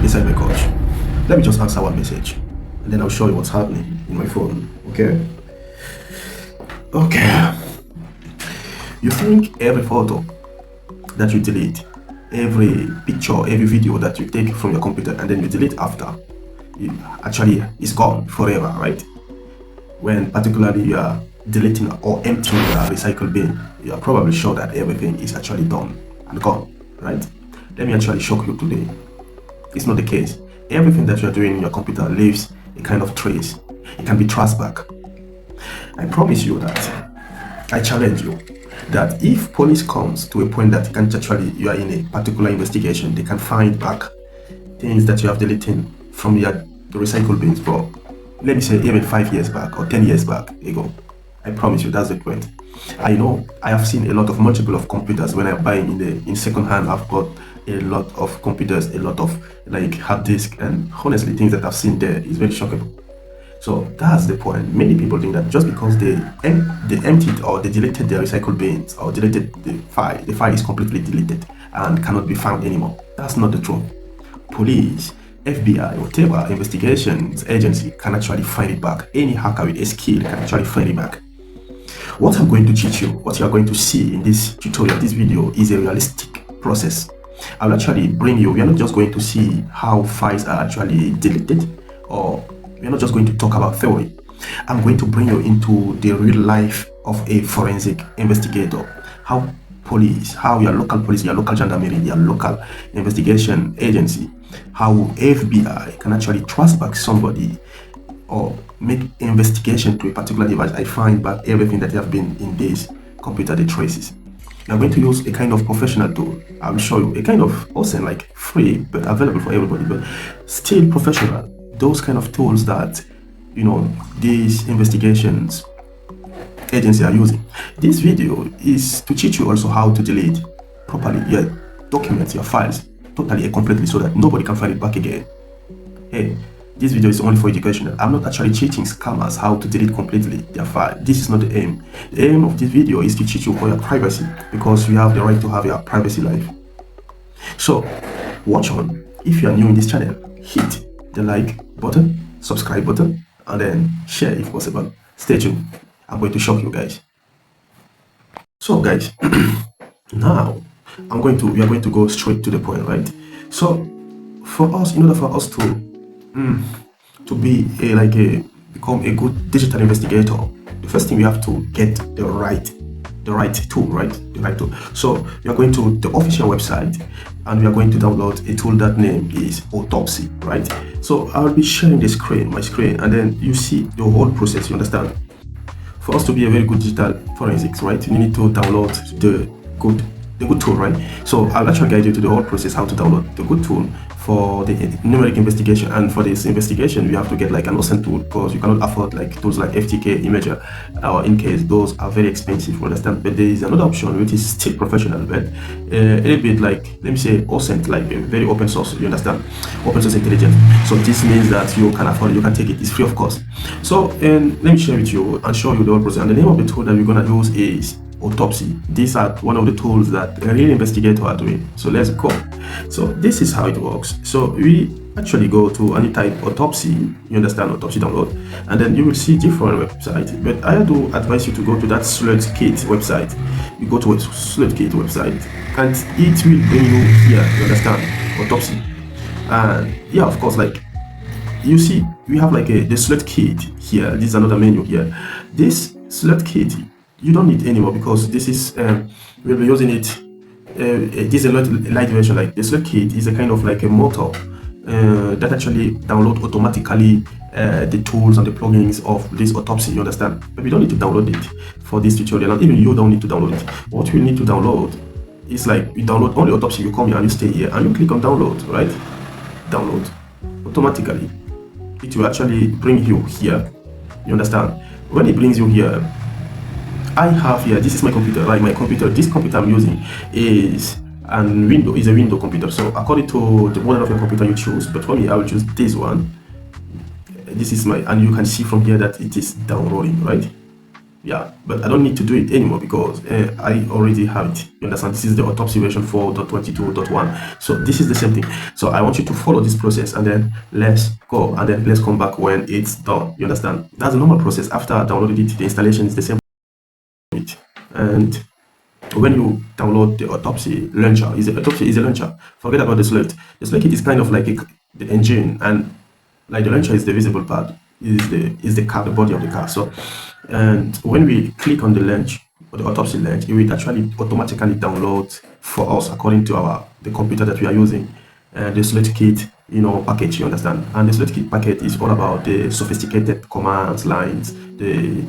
beside my couch. Let me just answer one message, and then I'll show you what's happening in my phone. Okay. Okay. You think every photo that you delete, every picture, every video that you take from your computer and then you delete after, it actually is gone forever, right? When particularly you are deleting or emptying the recycle bin, you are probably sure that everything is actually done and gone, right? Let me actually shock you today. It's not the case. Everything that you are doing in your computer leaves a kind of trace. It can be traced back. I promise you that, I challenge you, that if police comes to a point that you are in a particular investigation, they can find back things that you have deleted from the recycle bins for, let me say, even 5 years back or 10 years back ago. I promise you, that's the point. I know I have seen a lot of multiple of computers when I'm buying in second hand. I've got a lot of computers, a lot of like hard disk, and honestly, things that I've seen there is very shocking. So that's the point. Many people think that just because they emptied or they deleted their recycle bins or deleted the file is completely deleted and cannot be found anymore. That's not the truth. Police, FBI, whatever investigations agency can actually find it back. Any hacker with a skill can actually find it back. What I'm going to teach you, what you are going to see in this tutorial, this video, is a realistic process. I'll actually bring you, we are not just going to see how files are actually deleted, or we are not just going to talk about theory. I'm going to bring you into the real life of a forensic investigator. How police, how your local police, your local gendarmerie, your local investigation agency, how FBI can actually trace back somebody or make investigation to a particular device. I find back everything that have been in this computer, the traces. I'm going to use a kind of professional tool. I will show you a kind of awesome, like free, but available for everybody, but still professional. Those kind of tools that, you know, these investigations agencies are using. This video is to teach you also how to delete properly your documents, your files, totally and completely, so that nobody can find it back again. Hey, this video is only for educational. I'm not actually teaching scammers how to delete completely their file. This is not the aim. The aim of this video is to teach you for your privacy, because you have the right to have your privacy life. So watch on. If you are new in this channel, hit the like button, subscribe button, and then share if possible. Stay tuned. I'm going to shock you guys. So guys, now we are going to go straight to the point, right? So for us, in order for us to become a good digital investigator, the first thing we have to get the right tool, right? The right tool. So we are going to the official website and we are going to download a tool that name is Autopsy, right? So I'll be sharing my screen, and then you see the whole process, you understand? For us to be a very good digital forensics, right, you need to download the good tool, right? So I'll actually guide you to the whole process, how to download the good tool for the numeric investigation. And for this investigation, we have to get like an awesome tool, because you cannot afford like tools like FTK, Imager, or InCase. Those are very expensive, you understand? But there is another option which is still professional, but a little bit like, let me say, awesome, like very open source, you understand? Open source intelligence. So this means that you can afford it, you can take it, it's free of cost. So let me share with you and show you the whole process. And the name of the tool that we're gonna use is Autopsy. These are one of the tools that a real investigator are doing. So let's go. So this is how it works. So we actually go to any type Autopsy, you understand, Autopsy download, and then you will see different websites. But I do advise you to go to that SleuthKit website. You go to a SleuthKit website and it will bring you here, you understand, Autopsy. And yeah, of course, like you see, we have like the SleuthKit here. This is another menu here. This SleuthKit you don't need anymore, because this is we'll be using it. This is a light version. Like the SleuthKit is a kind of like a motor that actually download automatically the tools and the plugins of this Autopsy, you understand? But we don't need to download it for this tutorial, and even you don't need to download it. What we need to download is like you download only Autopsy. You come here and you stay here and you click on download, right? Download automatically. It will actually bring you here, you understand? When it brings you here, I have here, this is my computer, like my computer, this computer I'm using is a window computer. So according to the model of your computer you choose, but for me I will choose this one. This is and you can see from here that it is downloading, right? Yeah, but I don't need to do it anymore because I already have it. You understand? This is the autopsy version 4.22.1. So this is the same thing. So I want you to follow this process and then let's go and then let's come back when it's done. You understand? That's a normal process. After I downloaded it, the installation is the same. And when you download the Autopsy launcher, Autopsy is a launcher. Forget about the Slate. The Slate is kind of like the engine, and like the launcher is the visible part, is the car, the body of the car. So, and when we click on the launch or the Autopsy launch, it will actually automatically download for us according to the computer that we are using. The Slate Kit, package, you understand? And the Slate Kit packet is all about the sophisticated commands, lines,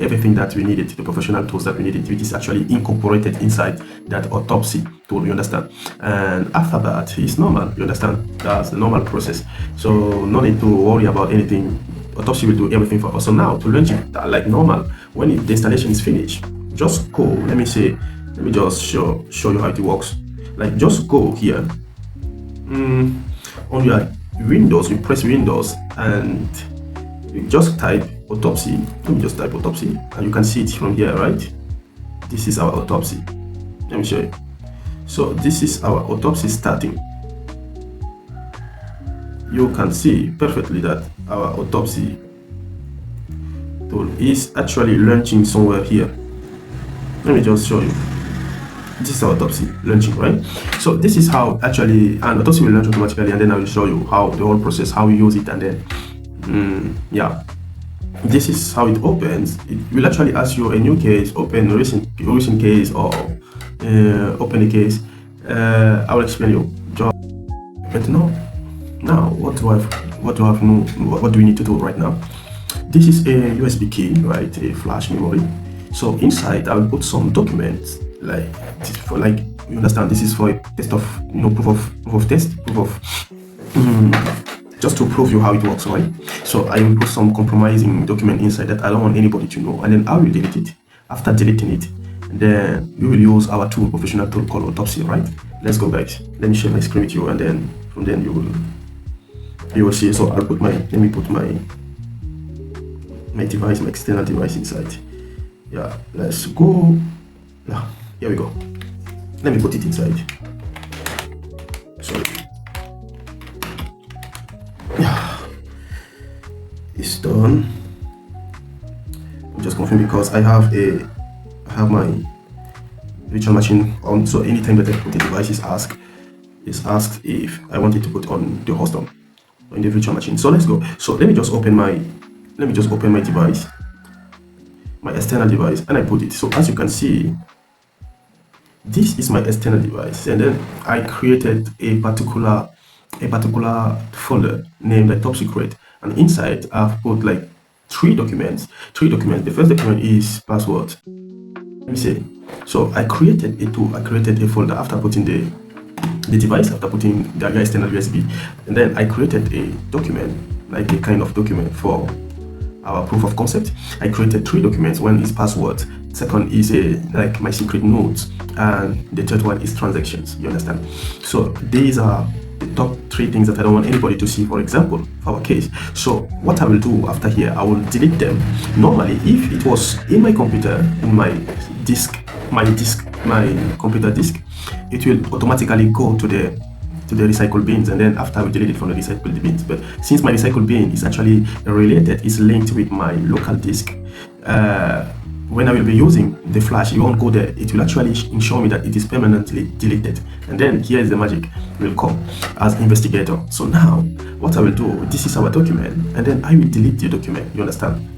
everything that we needed, the professional tools that we needed, which is actually incorporated inside that Autopsy tool, you understand? And after that, it's normal, you understand? That's the normal process. So no need to worry about anything. Autopsy will do everything for us. So now to launch it like normal, when the installation is finished, just go. Let me just show you how it works. Like just go here. On your Windows, you press Windows and you just type Autopsy. Let me just type Autopsy and you can see it from here, right? This is our Autopsy. Let me show you. So this is our Autopsy starting. You can see perfectly that our Autopsy tool is actually launching somewhere here. Let me just show you. This is our Autopsy launching, right? So this is how actually, and Autopsy will launch automatically, and then I will show you how the whole process, how we use it, and then yeah, this is how it opens. It will actually ask you a new case, open a recent case, or open a case. I will explain you. But now what do we need to do right now? This is a USB key, right? A flash memory. So inside I will put some documents, like you understand, this is for a test of proof of test, just to prove you how it works, right? So I will put some compromising document inside that I don't want anybody to know, and then I will delete it. After deleting it, then we will use our tool, professional tool called Autopsy, right? Let's go, guys. Let me share my screen with you, and then from then you will see. So let me put my device, my external device inside. Yeah, let's go. Yeah, here we go. Let me put it inside. Sorry. Yeah, it's done. I'm just confirm because I have my virtual machine on. So anytime that I put the device is asked if I wanted to put on the host on in the virtual machine. So let's go. So let me just open my device, my external device, and I put it. So as you can see, this is my external device, and then I created a particular folder named like top secret, and inside I've put like three documents. The first document is password. Let me see. So I created a folder after putting the device, after putting the external USB, and then I created a document, like a kind of document for our proof of concept. I created three documents. One is password, second is like my secret notes, and the third one is transactions. You understand? So these are the top three things that I don't want anybody to see, for example, for our case. So what I will do after here, I will delete them. Normally, if it was in my computer, in my computer disk, it will automatically go to the recycle bins, and then after I will delete it from the recycle bins. But since my recycle bin is actually related, is linked with my local disk, when I will be using the flash, it won't go there. It will actually show me that it is permanently deleted. And then here is the magic will come as investigator. So now what I will do, this is our document, and then I will delete the document. You understand?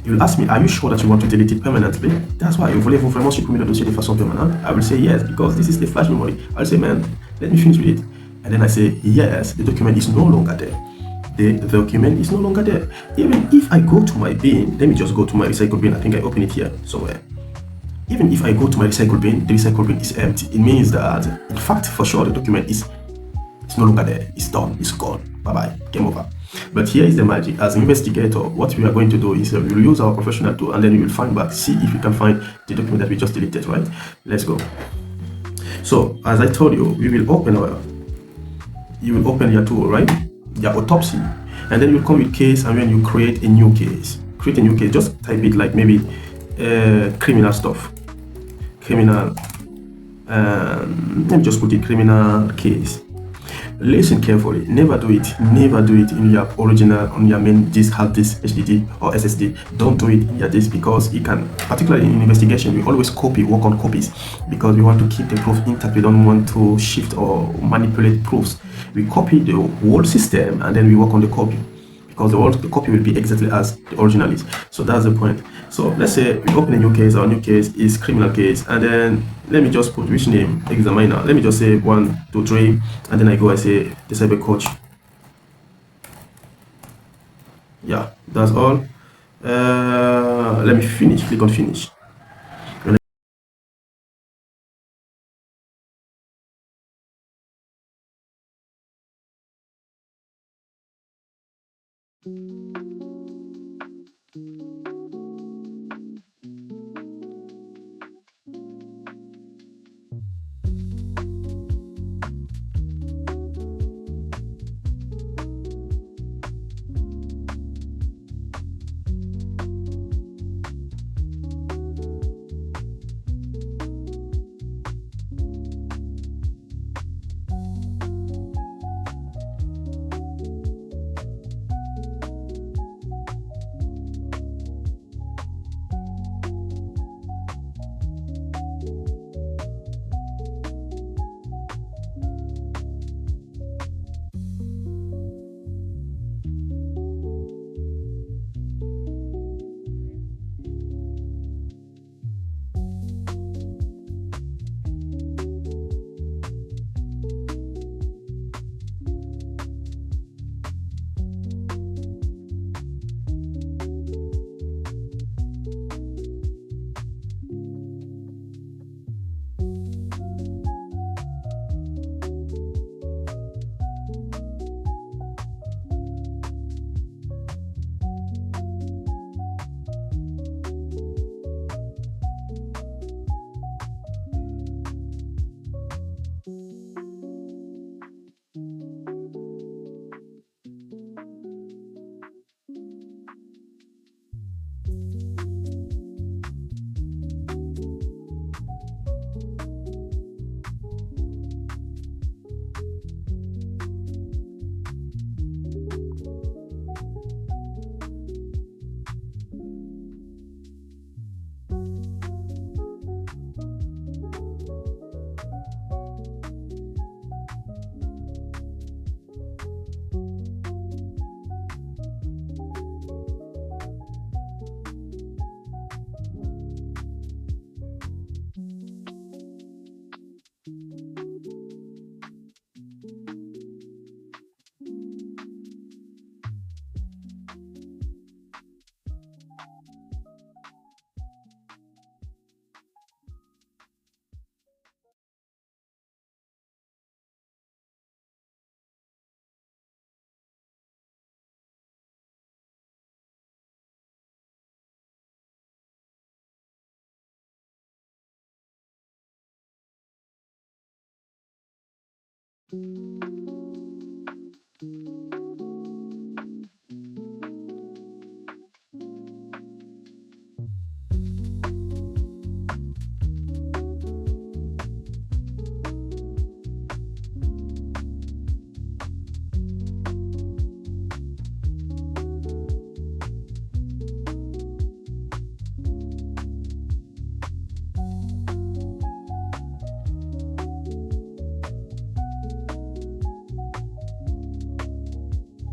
You will ask me, are you sure that you want to delete it permanently? That's why voulez-vous vraiment supprimer le dossier de façon permanente? I will say yes, because this is the flash memory. I'll say, man, let me finish with it. And then I say, yes, the document is no longer there. The document is no longer there. Even if I go to my bin, let me just go to my recycle bin. I think I open it here somewhere. Even if I go to my recycle bin, the recycle bin is empty. It means that, in fact, for sure, the document is no longer there. It's done. It's gone. Bye-bye. Game over. But here is the magic. As an investigator, what we are going to do is we will use our professional tool, and then we will find back, see if we can find the document that we just deleted, right? Let's go. So, as I told you, you will open your tool, right? Your Autopsy, and then you come with case, and when you create a new case, just type it like maybe criminal stuff, criminal, let me just put it, criminal case. Listen carefully. Never do it. Never do it in your original, on your main disk, hard disk, HDD or SSD. Don't do it in your disk, because it can, particularly in investigation, we always work on copies, because we want to keep the proof intact. We don't want to shift or manipulate proofs. We copy the whole system and then we work on the copy, because the copy will be exactly as the original is. So that's the point. So let's say we open a new case. Our new case is criminal case, and then let me just put which name, examiner. Let me just say 1, 2, 3, and then I go and say the cyber coach. Yeah, that's all. Let me finish. Click on finish.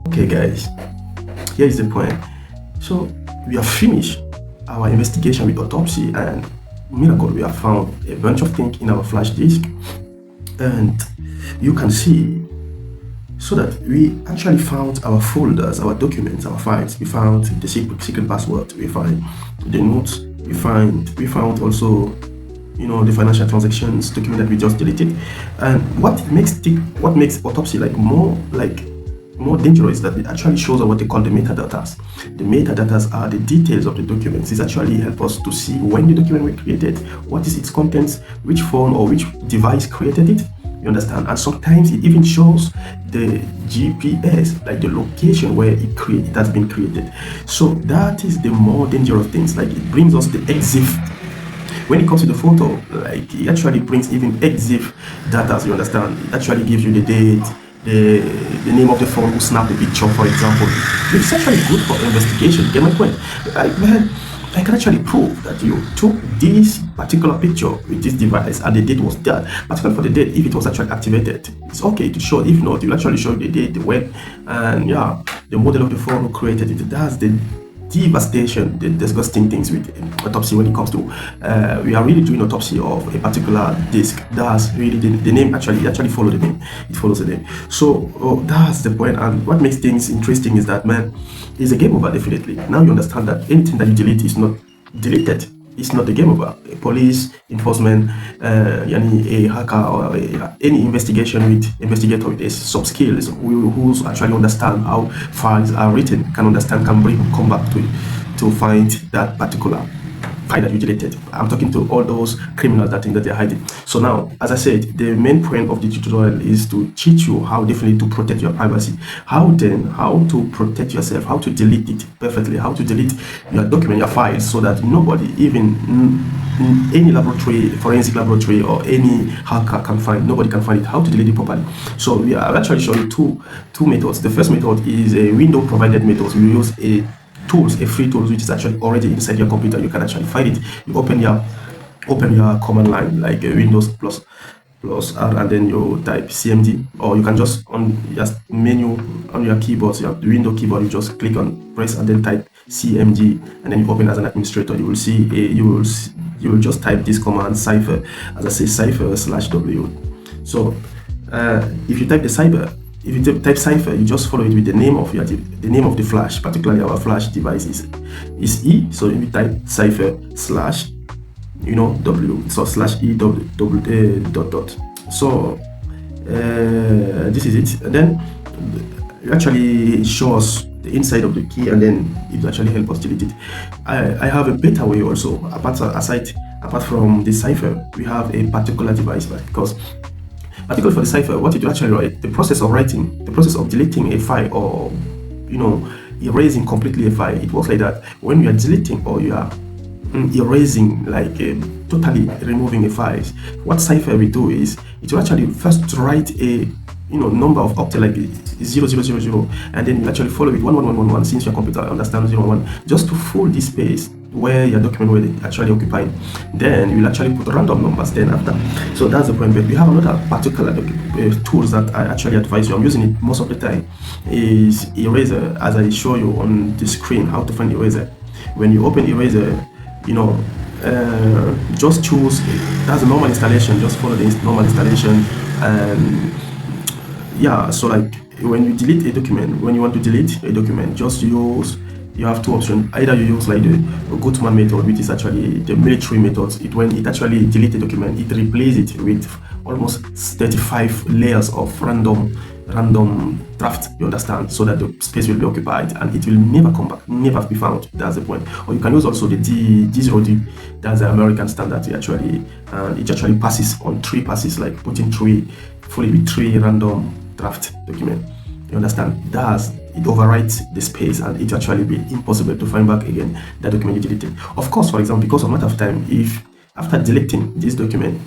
Okay guys, here is the point. So we have finished our investigation with Autopsy, and miracle, we have found a bunch of things in our flash disk, and you can see, so that we actually found our folders, our documents, our files. We found the secret password, we find the notes, we found also, the financial transactions document that we just deleted. And what makes Autopsy more dangerous is that it actually shows what they call the metadatas. The metadatas are the details of the documents. It actually helps us to see when the document was created, what is its contents, which phone or which device created it. You understand? And sometimes it even shows the GPS, like the location where it has been created. So that is the more dangerous things. Like it brings us the EXIF. When it comes to the photo, like it actually brings even EXIF data. You understand? It actually gives you the date, the name of the phone who snapped the picture, for example. It's actually good for investigation. Get my point? I can actually prove that you took this particular picture with this device and the date was that, particularly for the date, if it was actually activated. It's okay to show. If not, you'll actually show the date, the when, and yeah, the model of the phone who created it. That's the devastation, the disgusting things with autopsy when it comes to we are really doing autopsy of a particular disk. That's really the name actually follow the name. It follows the name. So that's the point. And what makes things interesting is that, man, it's a game over definitely. Now you understand that anything that you delete is not deleted. It's not the game over. A police enforcement, a hacker or any investigator with some skills who actually understand how files are written, can come back to find that particular file that you deleted. I'm talking to all those criminals that think that they're hiding. So now, as I said, the main point of the tutorial is to teach you how definitely to protect your privacy. How to protect yourself, how to delete it perfectly, how to delete your document, your files, so that nobody, even any laboratory, forensic laboratory, or any hacker can find, nobody can find it, how to delete it properly. So we are actually showing two methods. The first method is a window provided method. We use a free tools, which is actually already inside your computer. You can actually find it. You open your command line, like Windows plus R, and then you type CMD, or you can just on your menu on your keyboard, your window keyboard, you just click on press and then type CMD, and then you open as an administrator. You will see you will just type this command cipher, as I say, cipher/w. So if you type the cipher, if you type cipher, you just follow it with the name of the flash. Particularly our flash device is E. So if you type cipher slash, W, so slash E dot. So this is it. And then it actually shows the inside of the key, and then it will actually help us delete it. I have a better way also. Apart from the cipher, we have a particular device, because particularly for the cipher, what you actually write, the process of deleting a file, or erasing completely a file, it works like that. When you are deleting or you are erasing, like totally removing a file, what cipher will do is it will actually first write a number of octet, like 0000, and then you actually follow it 1111, since your computer understands 01, just to fill this space where your document will actually occupy. Then you will actually put random numbers then after. So that's the point. But we have another particular tools that I actually advise you. I'm using it most of the time. Is Eraser, as I show you on the screen how to find Eraser. When you open Eraser, just choose, that's a normal installation. Just follow the normal installation, and yeah. So like when you delete a document, when you want to delete a document, just use. You have two options. Either you use like the Goodman method, which is actually the military method. When it actually deletes a document, it replaces it with almost 35 layers of random draft. You understand? So that the space will be occupied and it will never come back, never be found. That's the point. Or you can use also the D0D. That's the American standard. It actually passes on 3 passes, like putting fully with 3 random draft document. You understand? It overwrites the space, and it actually be impossible to find back again that document you deleted. Of course, for example, because of matter of time, if after deleting this document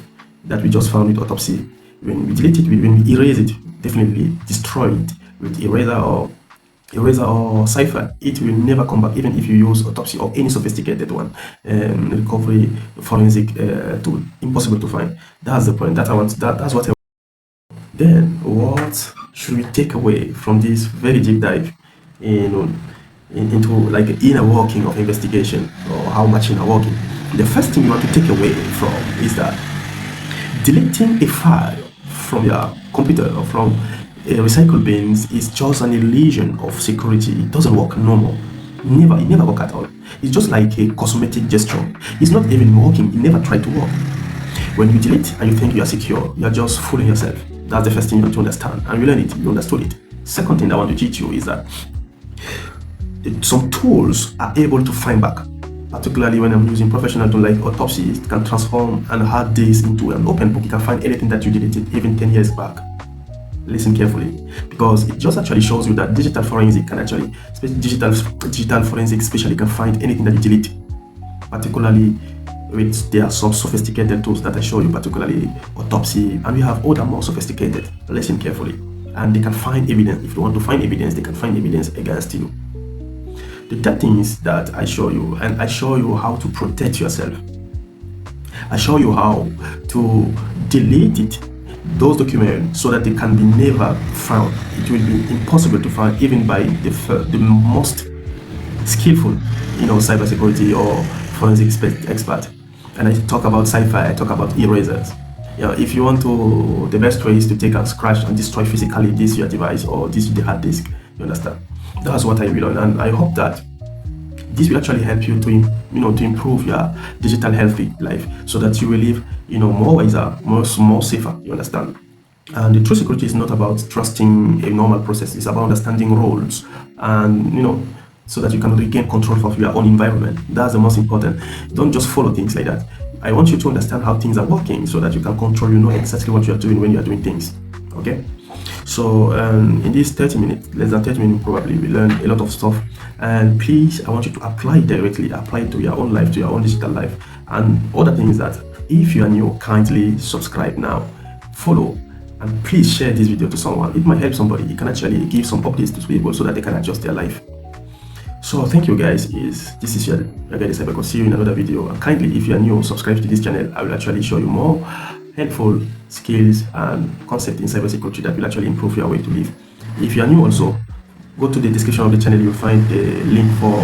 that we just found with Autopsy, when we delete it, when we erase it, definitely destroy it with eraser or cipher, it will never come back, even if you use Autopsy or any sophisticated one, recovery forensic tool. Impossible to find. That's the point. That's what I want. Then what should we take away from this very deep dive into like the inner working of investigation, or how machine are working? The first thing you want to take away from is that deleting a file from your computer or from a recycle bins is just an illusion of security. It doesn't work normal. It never work at all. It's just like a cosmetic gesture. It's not even working. It never tried to work. When you delete and you think you are secure, you are just fooling yourself. That's the first thing you want to understand, and you learn it, you understood it. Second thing I want to teach you is that some tools are able to find back particularly when I'm using professional tools like Autopsy. It can transform an hard disk into an open book. You can find anything that you deleted even 10 years back. Listen carefully, because it just actually shows you that digital forensic can actually, digital forensic especially, can find anything that you delete, particularly with there are some sophisticated tools that I show you, particularly Autopsy, and we have other more sophisticated. Listen carefully, and they can find evidence. If you want to find evidence, they can find evidence against you. The third thing is that I show you, and I show you how to protect yourself. I show you how to delete those documents so that they can be never found. It will be impossible to find even by the most skillful, cybersecurity or forensic expert. And I talk about cipher, I talk about erasers. If you want to, the best way is to take and scratch and destroy physically this your device or this the hard disk. You understand? That's what I will learn, and I hope that this will actually help you to improve your digital healthy life, so that you will live more wiser, more safer. You understand? And the true security is not about trusting a normal process. It's about understanding roles, and so that you can regain control of your own environment. That's the most important. Don't just follow things like that. I want you to understand how things are working, so that you can control. You know exactly what you are doing when you are doing things. Okay? So in this 30 minutes, less than 30 minutes probably, we learn a lot of stuff. And please, I want you to apply it directly, apply it to your own life, to your own digital life. And other things that, if you are new, kindly subscribe now, follow, and please share this video to someone. It might help somebody. It can actually give some updates to people so that they can adjust their life. So thank you guys. This is your guy Cyber. See you in another video. And kindly, if you are new, subscribe to this channel. I will actually show you more helpful skills and concepts in cybersecurity that will actually improve your way to live. If you are new also, go to the description of the channel. You'll find the link for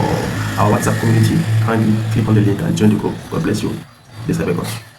our WhatsApp community. Kindly click on the link and join the group. God bless you. The Cyber.